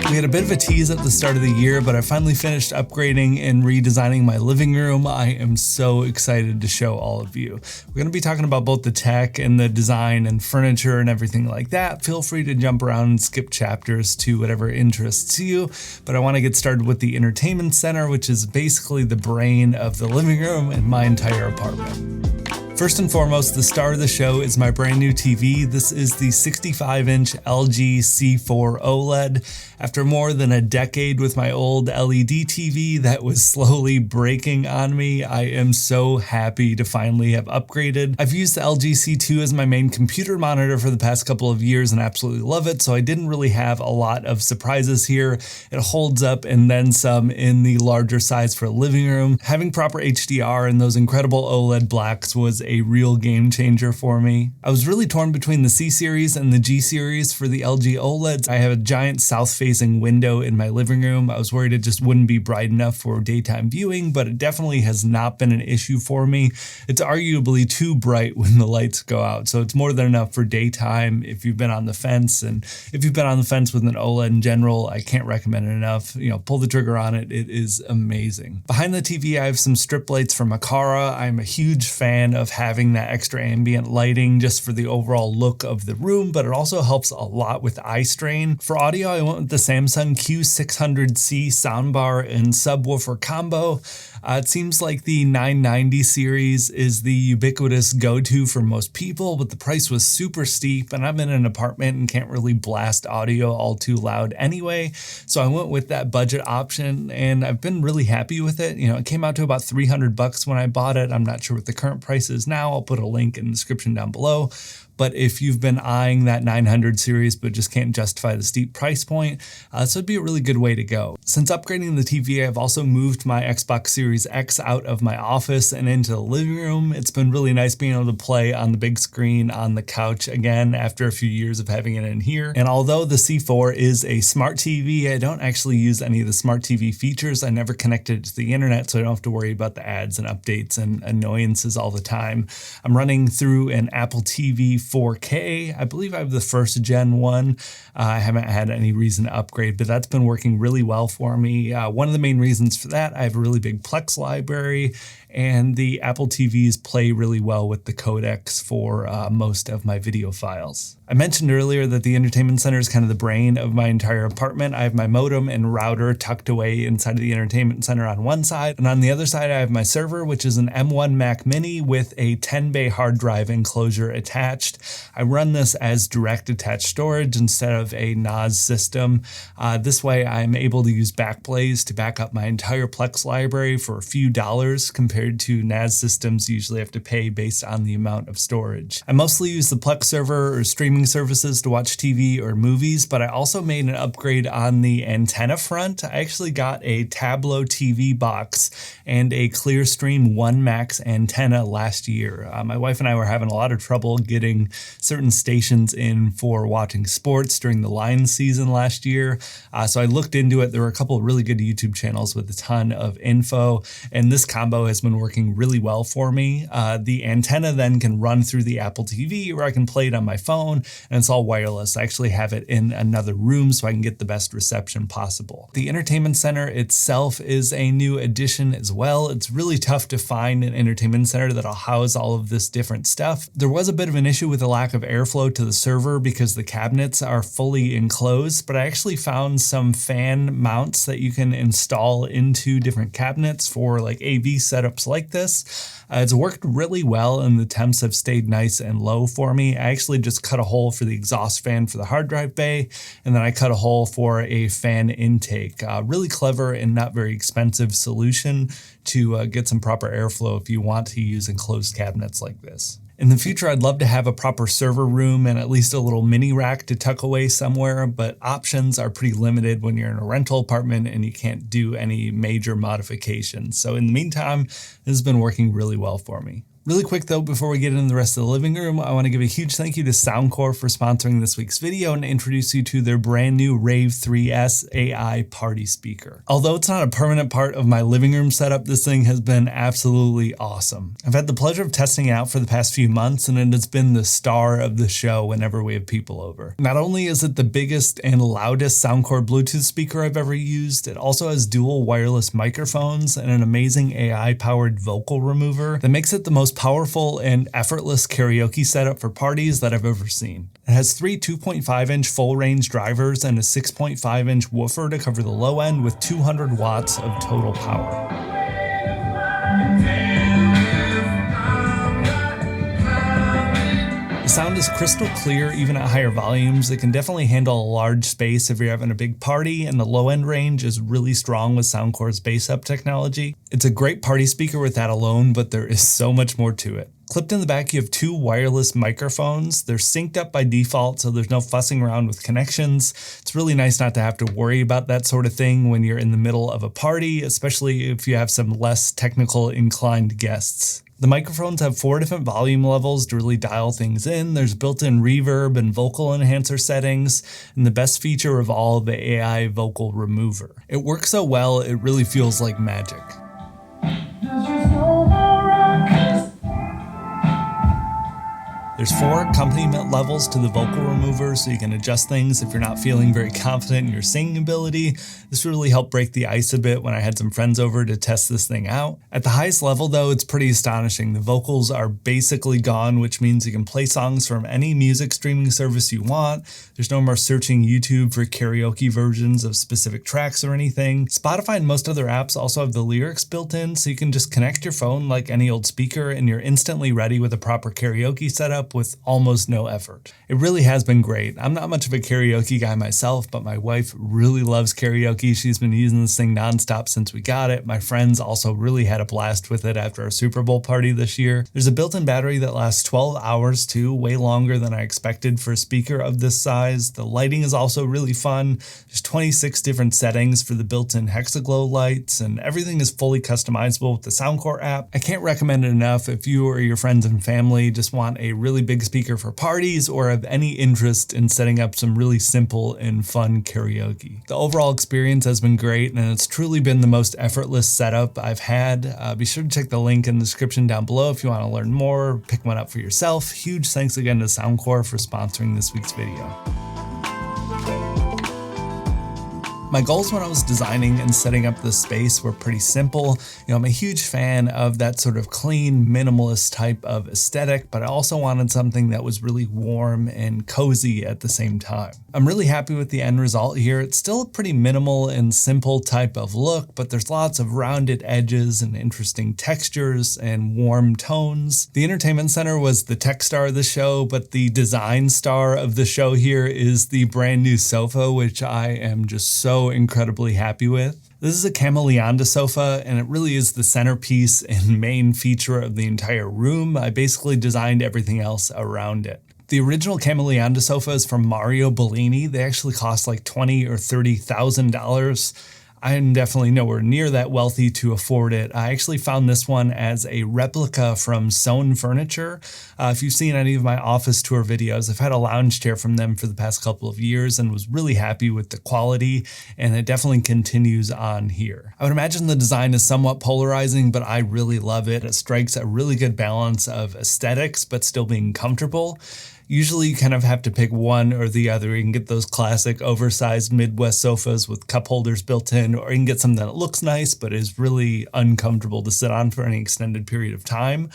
We had a bit of a tease at the start of the year, but I finally finished upgrading and redesigning my living room. I am so excited to show all of you. We're going to be talking about both the tech and the design and furniture and everything like that. Feel free to jump around and skip chapters to whatever interests you, but I want to get started with the entertainment center, which is basically the brain of the living room and my entire apartment. First and foremost, the star of the show is my brand new TV. This is the 65-inch LG C4 OLED. After more than a decade with my old LED TV that was slowly breaking on me, I am so happy to finally have upgraded. I've used the LG C2 as my main computer monitor for the past couple of years and absolutely love it, so I didn't really have a lot of surprises here. It holds up and then some in the larger size for a living room. Having proper HDR and those incredible OLED blacks was a real game changer for me. I was really torn between the C series and the G series for the LG OLEDs. I have a giant south-facing window in my living room. I was worried it just wouldn't be bright enough for daytime viewing, but it definitely has not been an issue for me. It's arguably too bright when the lights go out, so it's more than enough for daytime if you've been on the fence. And if you've been on the fence with an OLED in general, I can't recommend it enough. Pull the trigger on it. It is amazing. Behind the TV, I have some strip lights from Charra. I'm a huge fan of having that extra ambient lighting just for the overall look of the room, but it also helps a lot with eye strain. For audio, I went with the Samsung Q600C soundbar and subwoofer combo. It seems like the 990 series is the ubiquitous go-to for most people, but the price was super steep and I'm in an apartment and can't really blast audio all too loud anyway. So I went with that budget option and I've been really happy with it. It came out to about $300 when I bought it. I'm not sure what the current price is now. I'll put a link in the description down below. But if you've been eyeing that 900 series but just can't justify the steep price point, this would be a really good way to go. Since upgrading the TV, I've also moved my Xbox Series X out of my office and into the living room. It's been really nice being able to play on the big screen on the couch again after a few years of having it in here. And although the C4 is a smart TV, I don't actually use any of the smart TV features. I never connected it to the internet, so I don't have to worry about the ads and updates and annoyances all the time. I'm running through an Apple TV 4K. I believe I have the first gen one. I haven't had any reason to upgrade, but that's been working really well for me. One of the main reasons for that, I have a really big Plex library and the Apple TVs play really well with the codecs for most of my video files. I mentioned earlier that the entertainment center is kind of the brain of my entire apartment. I have my modem and router tucked away inside of the entertainment center on one side, and on the other side I have my server, which is an M1 Mac Mini with a 10-bay hard drive enclosure attached. I run this as direct attached storage instead of a NAS system. This way I'm able to use Backblaze to back up my entire Plex library for a few dollars compared to NAS systems you usually have to pay based on the amount of storage. I mostly use the Plex server or streaming services to watch TV or movies, but I also made an upgrade on the antenna front. I actually got a Tableau TV box and a Clearstream 1 Max antenna last year. My wife and I were having a lot of trouble getting certain stations in for watching sports during the Lions season last year. So I looked into it. There were a couple of really good YouTube channels with a ton of info, and this combo has been working really well for me. The antenna then can run through the Apple TV, or I can play it on my phone, and it's all wireless. I actually have it in another room so I can get the best reception possible. The entertainment center itself is a new addition as well. It's really tough to find an entertainment center that'll house all of this different stuff. There was a bit of an issue with the lack of airflow to the server because the cabinets are fully enclosed, but I actually found some fan mounts that you can install into different cabinets for like AV setups like this. It's worked really well and the temps have stayed nice and low for me. I actually just cut a hole for the exhaust fan for the hard drive bay, and then I cut a hole for a fan intake. Really clever and not very expensive solution to get some proper airflow if you want to use enclosed cabinets like this. In the future, I'd love to have a proper server room and at least a little mini rack to tuck away somewhere, but options are pretty limited when you're in a rental apartment and you can't do any major modifications. So in the meantime, this has been working really well for me. Really quick though, before we get into the rest of the living room, I want to give a huge thank you to Soundcore for sponsoring this week's video and introduce you to their brand new Rave 3S AI party speaker. Although it's not a permanent part of my living room setup, this thing has been absolutely awesome. I've had the pleasure of testing it out for the past few months, and it has been the star of the show whenever we have people over. Not only is it the biggest and loudest Soundcore Bluetooth speaker I've ever used, it also has dual wireless microphones and an amazing AI-powered vocal remover that makes it the most powerful and effortless karaoke setup for parties that I've ever seen. It has 3 2.5-inch full-range drivers and a 6.5-inch woofer to cover the low end with 200 watts of total power. The sound is crystal clear even at higher volumes. It can definitely handle a large space if you're having a big party, and the low end range is really strong with Soundcore's bass up technology. It's a great party speaker with that alone, but there is so much more to it. Clipped in the back, you have 2 wireless microphones. They're synced up by default, so there's no fussing around with connections. It's really nice not to have to worry about that sort of thing when you're in the middle of a party, especially if you have some less technical inclined guests. The microphones have 4 different volume levels to really dial things in. There's built-in reverb and vocal enhancer settings, and the best feature of all, the AI vocal remover. It works so well, it really feels like magic. There's 4 accompaniment levels to the vocal remover, so you can adjust things if you're not feeling very confident in your singing ability. This really helped break the ice a bit when I had some friends over to test this thing out. At the highest level though, it's pretty astonishing. The vocals are basically gone, which means you can play songs from any music streaming service you want. There's no more searching YouTube for karaoke versions of specific tracks or anything. Spotify and most other apps also have the lyrics built in, so you can just connect your phone like any old speaker and you're instantly ready with a proper karaoke setup with almost no effort. It really has been great. I'm not much of a karaoke guy myself, but my wife really loves karaoke. She's been using this thing nonstop since we got it. My friends also really had a blast with it after our Super Bowl party this year. There's a built-in battery that lasts 12 hours too, way longer than I expected for a speaker of this size. The lighting is also really fun. There's 26 different settings for the built-in hexaglow lights, and everything is fully customizable with the Soundcore app. I can't recommend it enough if you or your friends and family just want a really big speaker for parties or have any interest in setting up some really simple and fun karaoke. The overall experience has been great, and it's truly been the most effortless setup I've had. Be sure to check the link in the description down below if you want to learn more, pick one up for yourself. Huge thanks again to Soundcore for sponsoring this week's video. My goals when I was designing and setting up this space were pretty simple. I'm a huge fan of that sort of clean, minimalist type of aesthetic, but I also wanted something that was really warm and cozy at the same time. I'm really happy with the end result here. It's still a pretty minimal and simple type of look, but there's lots of rounded edges and interesting textures and warm tones. The entertainment center was the tech star of the show, but the design star of the show here is the brand new sofa, which I am just so incredibly happy with. This is a Camaleonda sofa, and it really is the centerpiece and main feature of the entire room. I basically designed everything else around it. The original Camaleonda sofa is from Mario Bellini. They actually cost like $20,000 or $30,000. I'm definitely nowhere near that wealthy to afford it. I actually found this one as a replica from SOHNNE Furniture. If you've seen any of my office tour videos, I've had a lounge chair from them for the past couple of years and was really happy with the quality, and it definitely continues on here. I would imagine the design is somewhat polarizing, but I really love it. It strikes a really good balance of aesthetics, but still being comfortable. Usually you kind of have to pick one or the other. You can get those classic oversized Midwest sofas with cup holders built in, or you can get something that looks nice but is really uncomfortable to sit on for any extended period of time.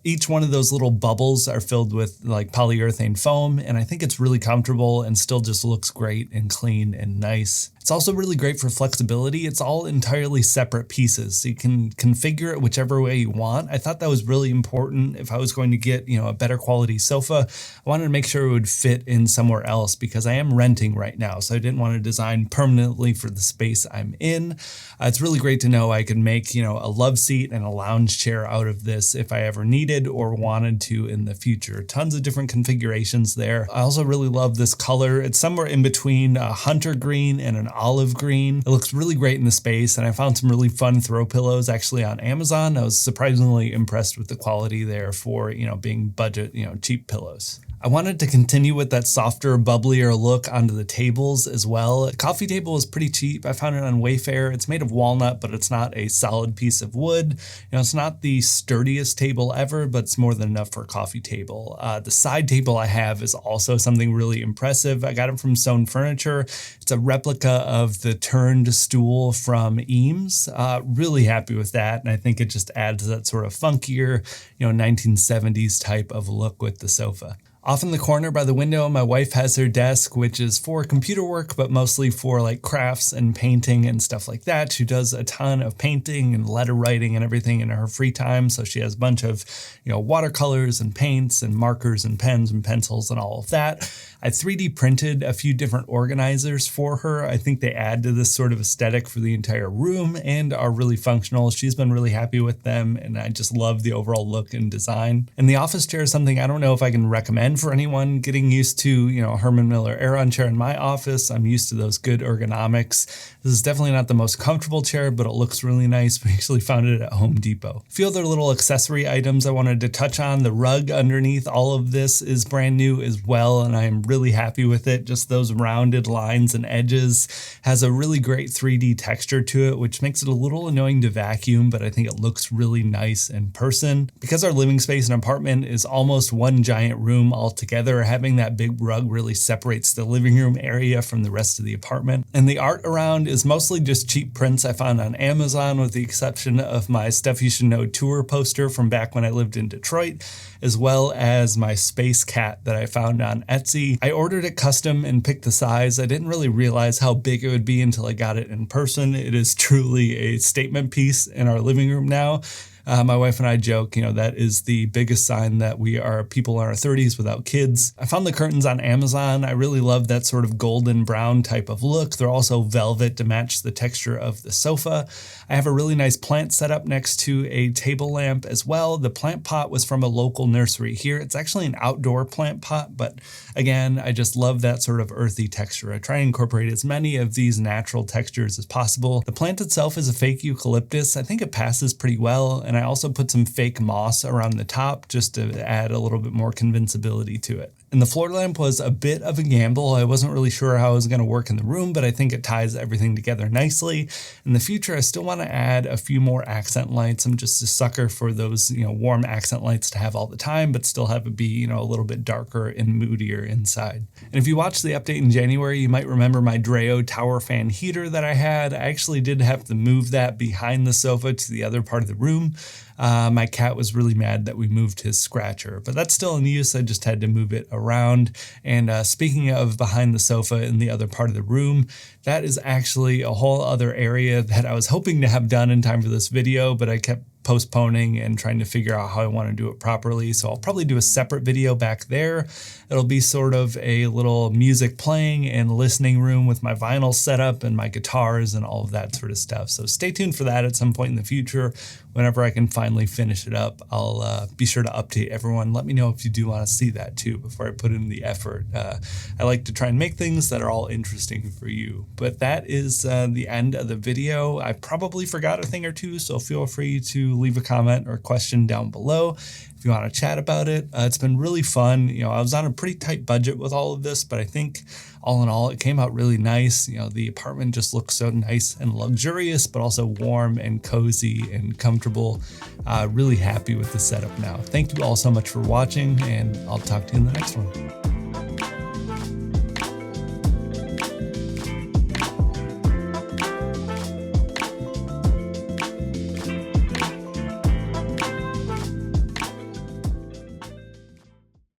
Each one of those little bubbles are filled with like polyurethane foam, and I think it's really comfortable and still just looks great and clean and nice. It's also really great for flexibility. It's all entirely separate pieces, so you can configure it whichever way you want. I thought that was really important if I was going to get, a better quality sofa. I wanted to make sure it would fit in somewhere else because I am renting right now. So I didn't want to design permanently for the space I'm in. It's really great to know I can make, a love seat and a lounge chair out of this if I ever needed or wanted to in the future. Tons of different configurations there. I also really love this color. It's somewhere in between a hunter green and an olive green. It looks really great in the space, and I found some really fun throw pillows actually on Amazon. I was surprisingly impressed with the quality there for, being budget, cheap pillows. I wanted to continue with that softer, bubblier look onto the tables as well. The coffee table is pretty cheap. I found it on Wayfair. It's made of walnut, but it's not a solid piece of wood. It's not the sturdiest table ever, but it's more than enough for a coffee table. The side table I have is also something really impressive. I got it from Sewn Furniture. It's a replica of the turned stool from Eames. Really happy with that, and I think it just adds that sort of funkier, 1970s type of look with the sofa. Off in the corner by the window, my wife has her desk, which is for computer work, but mostly for like crafts and painting and stuff like that. She does a ton of painting and letter writing and everything in her free time. So she has a bunch of, watercolors and paints and markers and pens and pencils and all of that. I 3D printed a few different organizers for her. I think they add to this sort of aesthetic for the entire room and are really functional. She's been really happy with them, and I just love the overall look and design. And the office chair is something I don't know if I can recommend for anyone getting used to, Herman Miller Aeron chair in my office. I'm used to those good ergonomics. This is definitely not the most comfortable chair, but it looks really nice. We actually found it at Home Depot. A few other little accessory items I wanted to touch on. The rug underneath all of this is brand new as well, and I am really happy with it. Just those rounded lines and edges. Has a really great 3D texture to it, which makes it a little annoying to vacuum, but I think it looks really nice in person. Because our living space and apartment is almost one giant room altogether, having that big rug really separates the living room area from the rest of the apartment. And the art around is mostly just cheap prints I found on Amazon, with the exception of my Stuff You Should Know tour poster from back when I lived in Detroit, as well as my space cat that I found on Etsy. I ordered it custom and picked the size. I didn't really realize how big it would be until I got it in person. It is truly a statement piece in our living room now. My wife and I joke, that is the biggest sign that we are people in our 30s without kids. I found the curtains on Amazon. I really love that sort of golden brown type of look. They're also velvet to match the texture of the sofa. I have a really nice plant set up next to a table lamp as well. The plant pot was from a local nursery here. It's actually an outdoor plant pot, but again, I just love that sort of earthy texture. I try and incorporate as many of these natural textures as possible. The plant itself is a fake eucalyptus. I think it passes pretty well, and I also put some fake moss around the top just to add a little bit more convincibility to it. And the floor lamp was a bit of a gamble. I wasn't really sure how it was going to work in the room, but I think it ties everything together nicely. In the future, I still want to add a few more accent lights. I'm just a sucker for those, warm accent lights to have all the time, but still have it be, a little bit darker and moodier inside. And if you watched the update in January, you might remember my Dreo tower fan heater that I had. I actually did have to move that behind the sofa to the other part of the room. My cat was really mad that we moved his scratcher, but that's still in use. I just had to move it around. And speaking of behind the sofa in the other part of the room, that is actually a whole other area that I was hoping to have done in time for this video, but I kept postponing and trying to figure out how I want to do it properly. So I'll probably do a separate video back there. It'll be sort of a little music playing and listening room with my vinyl setup and my guitars and all of that sort of stuff. So stay tuned for that at some point in the future. Whenever I can finally finish it up, I'll be sure to update everyone. Let me know if you do want to see that too before I put in the effort. I like to try and make things that are all interesting for you. But that is the end of the video. I probably forgot a thing or two, so feel free to leave a comment or question down below if you want to chat about it. It's been really fun. I was on a pretty tight budget with all of this, but I think all in all, it came out really nice. The apartment just looks so nice and luxurious, but also warm and cozy and comfortable. Really happy with the setup now. Thank you all so much for watching, and I'll talk to you in the next one.